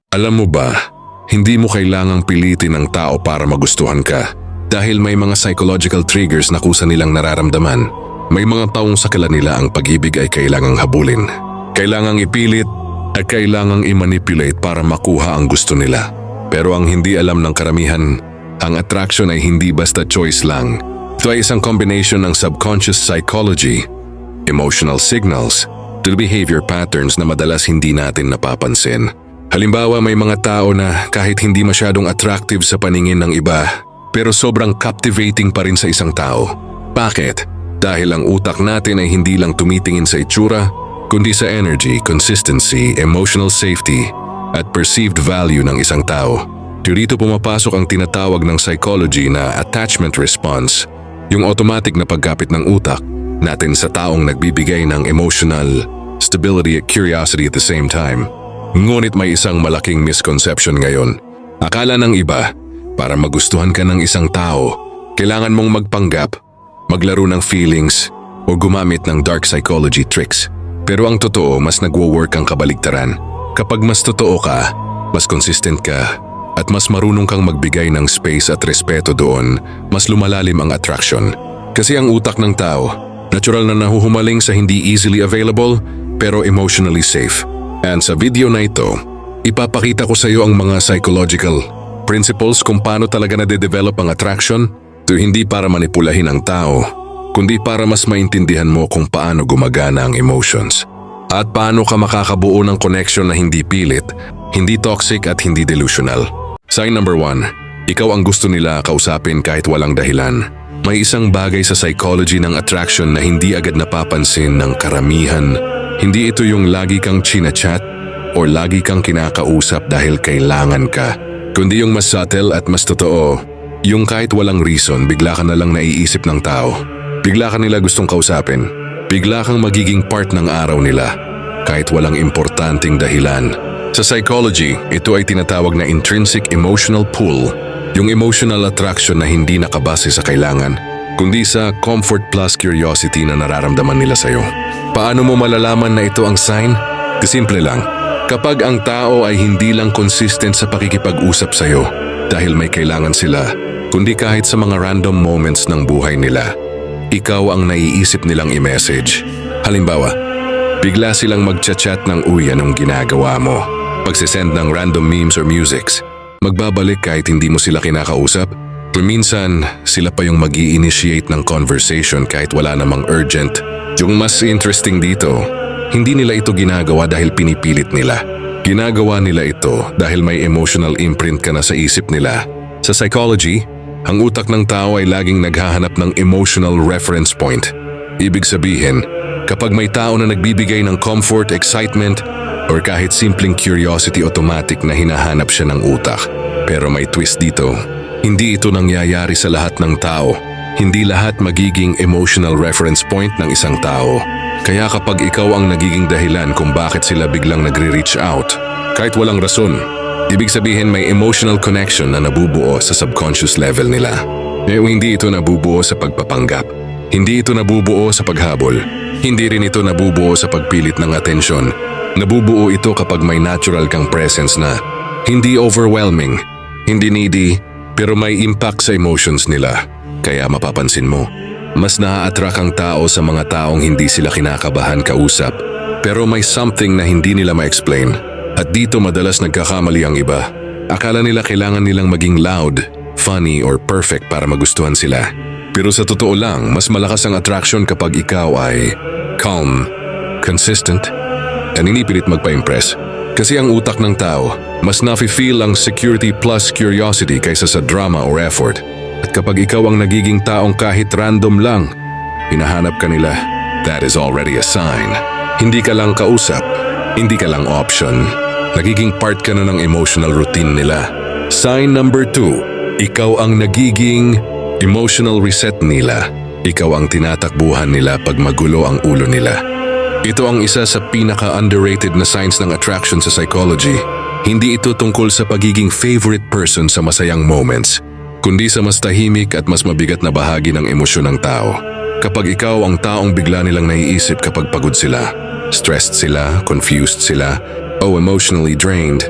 Alam mo ba, hindi mo kailangang pilitin ang tao para magustuhan ka dahil may mga psychological triggers na kusa nilang nararamdaman. May mga taong sa nila ang pag-ibig ay kailangang habulin, kailangang ipilit at kailangang i-manipulate para makuha ang gusto nila. Pero ang hindi alam ng karamihan, ang attraction ay hindi basta choice lang. Ito ay isang combination ng subconscious psychology, emotional signals, to behavior patterns na madalas hindi natin napapansin. Halimbawa, may mga tao na kahit hindi masyadong attractive sa paningin ng iba, pero sobrang captivating pa rin sa isang tao. Bakit? Dahil ang utak natin ay hindi lang tumitingin sa itsura, kundi sa energy, consistency, emotional safety, at perceived value ng isang tao. Dito pumapasok ang tinatawag ng psychology na attachment response, yung automatic na pagkapit ng utak natin sa taong nagbibigay ng emotional stability at curiosity at the same time. Ngunit may isang malaking misconception ngayon. Akala ng iba, para magustuhan ka ng isang tao, kailangan mong magpanggap, maglaro ng feelings, o gumamit ng dark psychology tricks. Pero ang totoo, mas nagwo-work ang kabaligtaran. Kapag mas totoo ka, mas consistent ka, at mas marunong kang magbigay ng space at respeto doon, mas lumalalim ang attraction. Kasi ang utak ng tao, natural na nahuhumaling sa hindi easily available, pero emotionally safe. And sa video na ito, ipapakita ko sa iyo ang mga psychological principles kung paano talaga nade-develop ang attraction to hindi para manipulahin ang tao, kundi para mas maintindihan mo kung paano gumagana ang emotions. At paano ka makakabuo ng connection na hindi pilit, hindi toxic at hindi delusional. Sign number 1, ikaw ang gusto nila kausapin kahit walang dahilan. May isang bagay sa psychology ng attraction na hindi agad napapansin ng karamihan. Hindi ito yung lagi kang chinachat o lagi kang kinakausap dahil kailangan ka, kundi yung mas subtle at mas totoo, yung kahit walang reason bigla ka na lang naiisip ng tao. Bigla ka nila gustong kausapin, bigla kang magiging part ng araw nila, kahit walang importanteng dahilan. Sa psychology, ito ay tinatawag na intrinsic emotional pull, yung emotional attraction na hindi nakabase sa kailangan, kundi sa comfort plus curiosity na nararamdaman nila sa'yo. Paano mo malalaman na ito ang sign? Simple lang. Kapag ang tao ay hindi lang consistent sa pakikipag-usap sa'yo dahil may kailangan sila, kundi kahit sa mga random moments ng buhay nila, ikaw ang naiisip nilang i-message. Halimbawa, bigla silang magchat-chat ng uy anong ginagawa mo, pagsisend ng random memes or musics, magbabalik kahit hindi mo sila kinakausap, or minsan sila pa yung mag-i-initiate ng conversation kahit wala namang urgent. Yung mas interesting dito, hindi nila ito ginagawa dahil pinipilit nila. Ginagawa nila ito dahil may emotional imprint ka na sa isip nila. Sa psychology, ang utak ng tao ay laging naghahanap ng emotional reference point. Ibig sabihin, kapag may tao na nagbibigay ng comfort, excitement, or kahit simpleng curiosity, automatic na hinahanap siya ng utak. Pero may twist dito. Hindi ito nangyayari sa lahat ng tao. Hindi lahat magiging emotional reference point ng isang tao. Kaya kapag ikaw ang nagiging dahilan kung bakit sila biglang nagre-reach out, kahit walang rason, ibig sabihin may emotional connection na nabubuo sa subconscious level nila. Hindi ito nabubuo sa pagpapanggap. Hindi ito nabubuo sa paghabol. Hindi rin ito nabubuo sa pagpilit ng atensyon. Nabubuo ito kapag may natural kang presence na hindi overwhelming, hindi needy, pero may impact sa emotions nila. Kaya mapapansin mo, mas naa-attract ang tao sa mga taong hindi sila kinakabahan kausap, pero may something na hindi nila ma-explain. At dito madalas nagkakamali ang iba. Akala nila kailangan nilang maging loud, funny, or perfect para magustuhan sila. Pero sa totoo lang, mas malakas ang attraction kapag ikaw ay calm, consistent, at inipilit magpa-impress. Kasi ang utak ng tao, mas nafe-feel ang security plus curiosity kaysa sa drama or effort. At kapag ikaw ang nagiging taong kahit random lang, hinahanap ka nila, that is already a sign. Hindi ka lang kausap, hindi ka lang option. Nagiging part ka na ng emotional routine nila. Sign number 2, ikaw ang nagiging emotional reset nila. Ikaw ang tinatakbuhan nila pag magulo ang ulo nila. Ito ang isa sa pinaka-underrated na signs ng attraction sa psychology. Hindi ito tungkol sa pagiging favorite person sa masayang moments, kundi sa mas tahimik at mas mabigat na bahagi ng emosyon ng tao. Kapag ikaw ang taong bigla nilang naiisip kapag pagod sila, stressed sila, confused sila, o emotionally drained,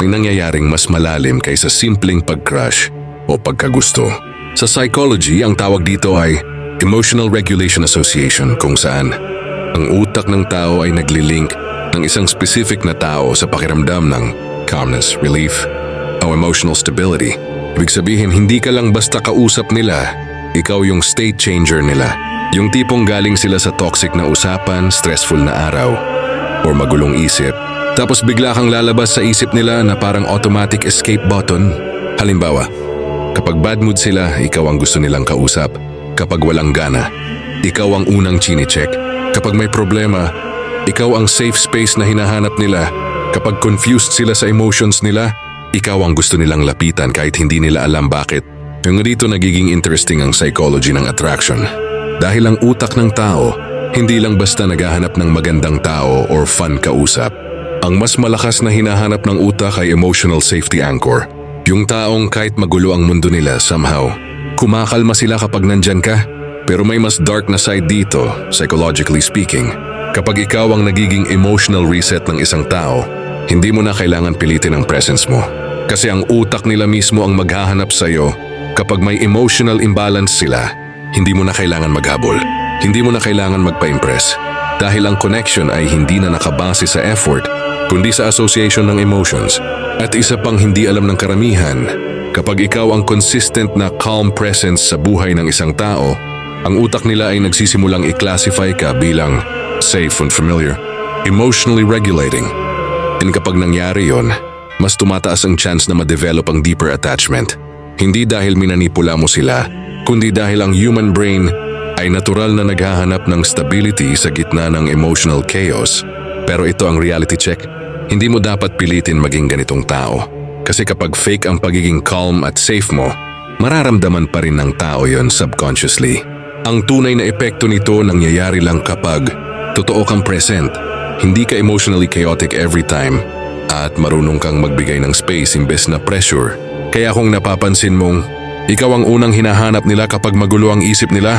may nangyayaring mas malalim kaysa simpleng pag-crush o pagkagusto. Sa psychology, ang tawag dito ay Emotional Regulation Association, kung saan ang utak ng tao ay naglilink ng isang specific na tao sa pakiramdam ng calmness, relief, o emotional stability. Ibig sabihin, hindi ka lang basta kausap nila, ikaw yung state changer nila. Yung tipong galing sila sa toxic na usapan, stressful na araw, o magulong isip, tapos bigla kang lalabas sa isip nila na parang automatic escape button. Halimbawa, kapag bad mood sila, ikaw ang gusto nilang kausap. Kapag walang gana, ikaw ang unang chine-check. Kapag may problema, ikaw ang safe space na hinahanap nila. Kapag confused sila sa emotions nila, ikaw ang gusto nilang lapitan kahit hindi nila alam bakit. Yung dito nagiging interesting ang psychology ng attraction. Dahil ang utak ng tao, hindi lang basta naghahanap ng magandang tao or fun kausap. Ang mas malakas na hinahanap ng utak ay emotional safety anchor. Yung taong kahit magulo ang mundo nila somehow, kumakalma sila kapag nandyan ka. Pero may mas dark na side dito, psychologically speaking. Kapag ikaw ang nagiging emotional reset ng isang tao, hindi mo na kailangan pilitin ang presence mo. Kasi ang utak nila mismo ang maghahanap sa'yo. Kapag may emotional imbalance sila, hindi mo na kailangan maghabol. Hindi mo na kailangan magpa-impress. Dahil ang connection ay hindi na nakabase sa effort, kundi sa association ng emotions. At isa pang hindi alam ng karamihan, kapag ikaw ang consistent na calm presence sa buhay ng isang tao, ang utak nila ay nagsisimulang i-classify ka bilang safe and familiar, emotionally regulating. And kapag nangyari yon, mas tumataas ang chance na ma-develop ang deeper attachment. Hindi dahil minanipula mo sila, kundi dahil ang human brain ay natural na naghahanap ng stability sa gitna ng emotional chaos. Pero ito ang reality check, hindi mo dapat pilitin maging ganitong tao. Kasi kapag fake ang pagiging calm at safe mo, mararamdaman pa rin ng tao yon subconsciously. Ang tunay na epekto nito nangyayari lang kapag totoo kang present, hindi ka emotionally chaotic every time, at marunong kang magbigay ng space imbes na pressure. Kaya kung napapansin mong ikaw ang unang hinahanap nila kapag magulo ang isip nila,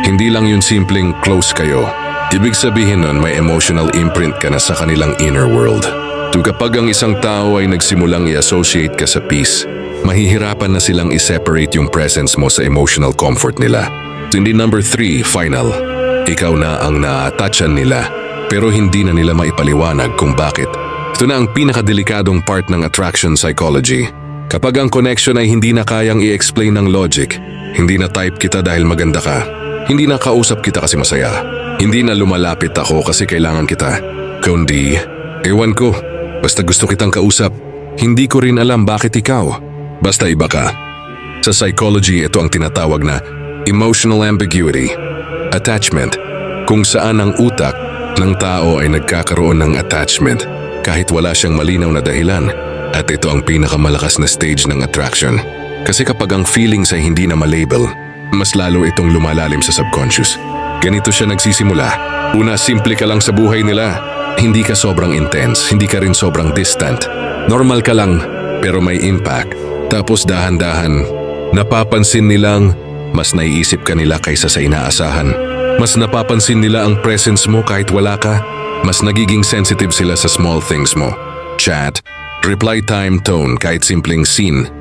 hindi lang yun simpleng close kayo. Ibig sabihin nun may emotional imprint ka na sa kanilang inner world. So kapag ang isang tao ay nagsimulang i-associate ka sa peace, mahihirapan na silang i-separate yung presence mo sa emotional comfort nila. So hindi number 3, final. Ikaw na ang na-attachan nila, pero hindi na nila maipaliwanag kung bakit. Ito na ang pinakadelikadong part ng attraction psychology. Kapag ang connection ay hindi na kayang i-explain ng logic, hindi na type kita dahil maganda ka, hindi na kausap kita kasi masaya, hindi na lumalapit ako kasi kailangan kita, kundi, ewan ko, basta gusto kitang kausap, hindi ko rin alam bakit ikaw, basta iba ka. Sa psychology, ito ang tinatawag na emotional ambiguity, attachment, kung saan ang utak ng tao ay nagkakaroon ng attachment kahit wala siyang malinaw na dahilan. At ito ang pinakamalakas na stage ng attraction. Kasi kapag ang feelings ay hindi na malabel, mas lalo itong lumalalim sa subconscious. Ganito siya nagsisimula. Una, simple ka lang sa buhay nila. Hindi ka sobrang intense, hindi ka rin sobrang distant. Normal ka lang, pero may impact. Tapos dahan-dahan, napapansin nilang mas naiisip ka nila kaysa sa inaasahan. Mas napapansin nila ang presence mo kahit wala ka. Mas nagiging sensitive sila sa small things mo. Chat, reply time, tone, kahit simpleng scene.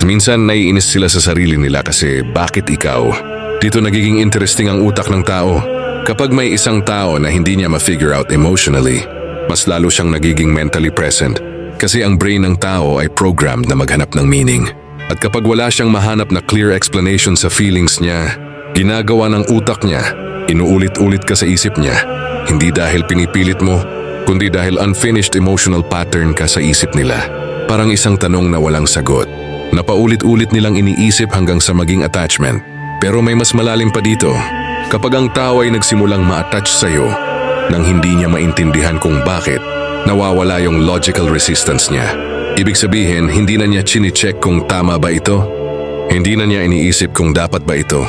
Minsan naiinis sila sa sarili nila kasi bakit ikaw? Dito nagiging interesting ang utak ng tao. Kapag may isang tao na hindi niya ma-figure out emotionally, mas lalo siyang nagiging mentally present. Kasi ang brain ng tao ay programmed na maghanap ng meaning. At kapag wala siyang mahanap na clear explanation sa feelings niya, ginagawa ng utak niya, inuulit-ulit ka sa isip niya. Hindi dahil pinipilit mo, kundi dahil unfinished emotional pattern ka sa isip nila. Parang isang tanong na walang sagot, na paulit-ulit nilang iniisip hanggang sa maging attachment. Pero may mas malalim pa dito. Kapag ang tao ay nagsimulang ma-attach sa'yo, nang hindi niya maintindihan kung bakit, nawawala yung logical resistance niya. Ibig sabihin, hindi na niya chine-check kung tama ba ito. Hindi na niya iniisip kung dapat ba ito.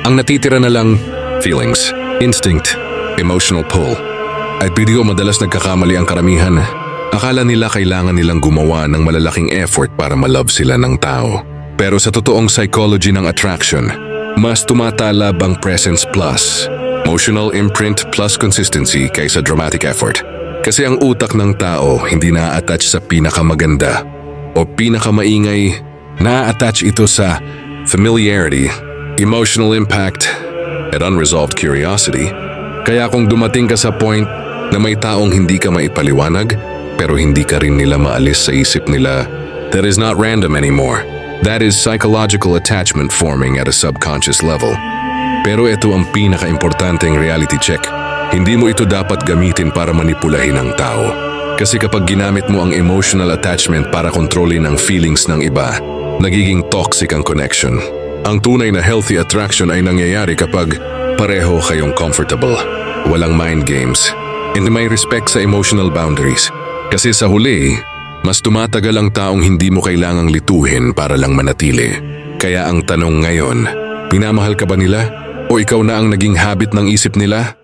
Ang natitira na lang, feelings, instinct, emotional pull. At video madalas nagkakamali ang karamihan. Akala nila kailangan nilang gumawa ng malalaking effort para malove sila ng tao. Pero sa totoong psychology ng attraction, mas tumatalab ang presence plus, emotional imprint plus consistency kaysa dramatic effort. Kasi ang utak ng tao hindi na-attach sa pinakamaganda o pinakamaingay, na-attach ito sa familiarity, emotional impact, at unresolved curiosity. Kaya kung dumating ka sa point na may taong hindi ka maipaliwanag, pero hindi ka rin nila maalis sa isip nila, that is not random anymore. That is psychological attachment forming at a subconscious level. Pero ito ang pinaka-importanteng reality check. Hindi mo ito dapat gamitin para manipulahin ang tao. Kasi kapag ginamit mo ang emotional attachment para kontrolin ang feelings ng iba, nagiging toxic ang connection. Ang tunay na healthy attraction ay nangyayari kapag pareho kayong comfortable, walang mind games, and may respect sa emotional boundaries. Kasi sa huli, mas tumatagal ang taong hindi mo kailangang lituhin para lang manatili. Kaya ang tanong ngayon, minamahal ka ba nila? O ikaw na ang naging habit ng isip nila?